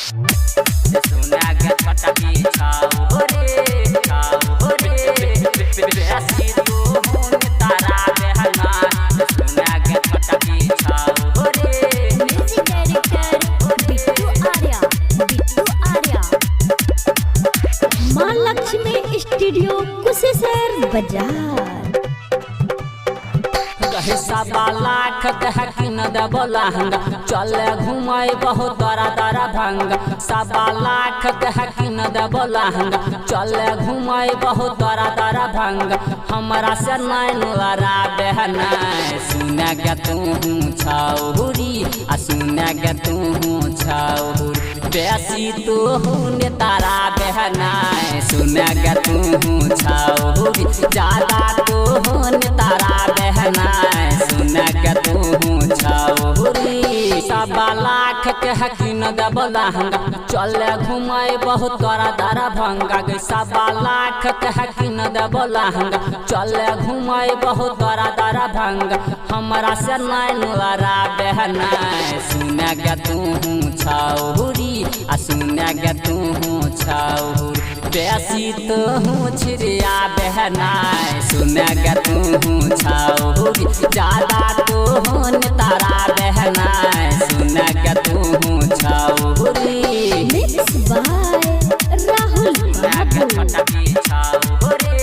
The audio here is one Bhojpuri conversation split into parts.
सुना के छटकी छाऊ रे छाऊ रे बेसी तू हुन तारा बहना सुना के छटकी छाऊ रे। म्यूजिक डायरेक्टर बिट्टू आर्या मां लक्ष्मी स्टूडियो कुशेश्वर बाजार। सवा लाख कह कि न देबो लहंगा चले घुमाई बहुत दरा दरा भंगा। सवा लाख कह कि न देबो लहंगा चले घुमाई बहुत दरा दरा भंगा। हमरा से नैन लड़ा बहना सुना के तू छाऊरी आ सुना के तू छाऊरी बेसी तू हुन तारा बहना सुना के तू छाऊरी ज्यादा तू हुन तारा बहना सुना के तू छाऊरी। सवा लाख के हकीन देबो लहंगा चले घुमाई बहुत दरा दरा भंगा। गई सवा लाख के हकीन देबो लहंगा चले घुमाई बहुत दरा दरा भंगा। हमरा से नैन लड़ा बहना सुना के तू छाऊरी आ सुना के तू छाऊरी बेसी तू छिरिया बहना सुना के तू छाऊरी ज्यादा तू हुन तारा बहना सुना के तू छाऊरी। मिक्स बाय राहुल सुना के छटकी छाऊरी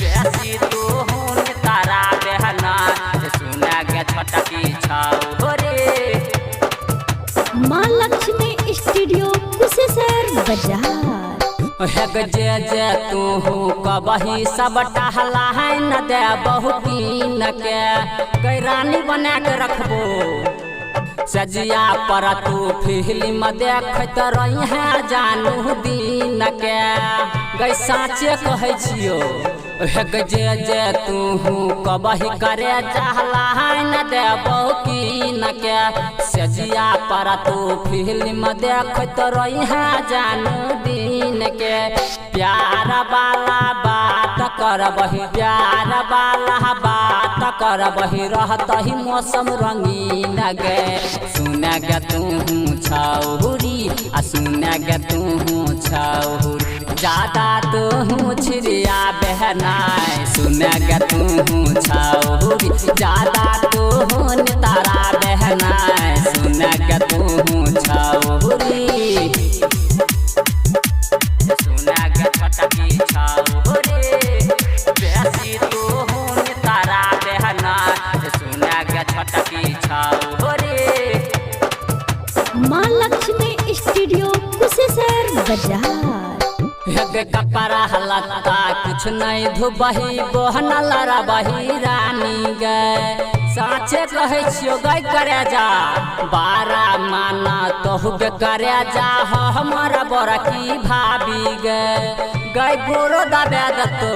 बेसी तू हुन तारा बहना सुना के छटकी छाऊरी। मां लक्ष्मी स्टूडियो कुशेश्वर बाजार। हेग जे जे तू कबही सब टहला है न दे बहुतीन के रानी बना के रखबो सजिया पर तू फिल्म देखत रही है जानू दिन के। गई साँचे कहे छियो हेग जे जे तू कबही करे चाहला है न दे बहुतीन के सजिया पर तू फिल्म देखत रही है जानू दिन के। प्यार वाला बात करबही प्यार वाला बात करबही रहत ही मौसम रंगीन गे सुना गे तू छाऊरी आ सुना गे तू छाऊरी ज्यादा तू छिरिया बहना सुना गे तू छाऊरी ज्यादा तू हुन तारा बहना सुना गे तू छाऊरी। सुना के छटकी छाऊरी बेसी तू हुन तारा बहना सुना के छटकी छाऊरी। मां लक्ष्मी स्टूडियो कुशेश्वर बाजार। हेग कपड़ा लत्ता कुछ नहीं धुबही बोहन लड़बही रानी गे साँचे कहे छियो गई करे जा बारा माना तोहके करे जा हमारा बड़की भाभी गे गई गोरो दबे दतो।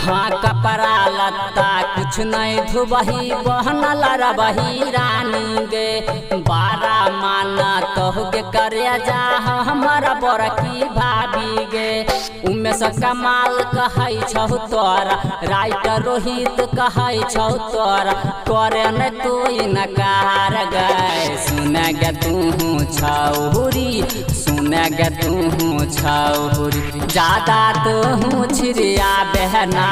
हाँ कपड़ा लत्ता कुछ नहीं धुबही बहन लड़बही रानी गे बारा माना तोहके करे जा हमारा बड़की भाभी गे। उमे से कमाल कहै छौ तोरा राइटर रोहित कहै छौ तोरा करे न तू इनकार गे सुना गे तू छाऊरी सुना गे तू छाऊरी ज्यादा तू छिरिया बहना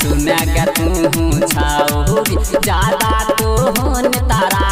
सुना गे तू छाऊरी ज्यादा तू हुन तारा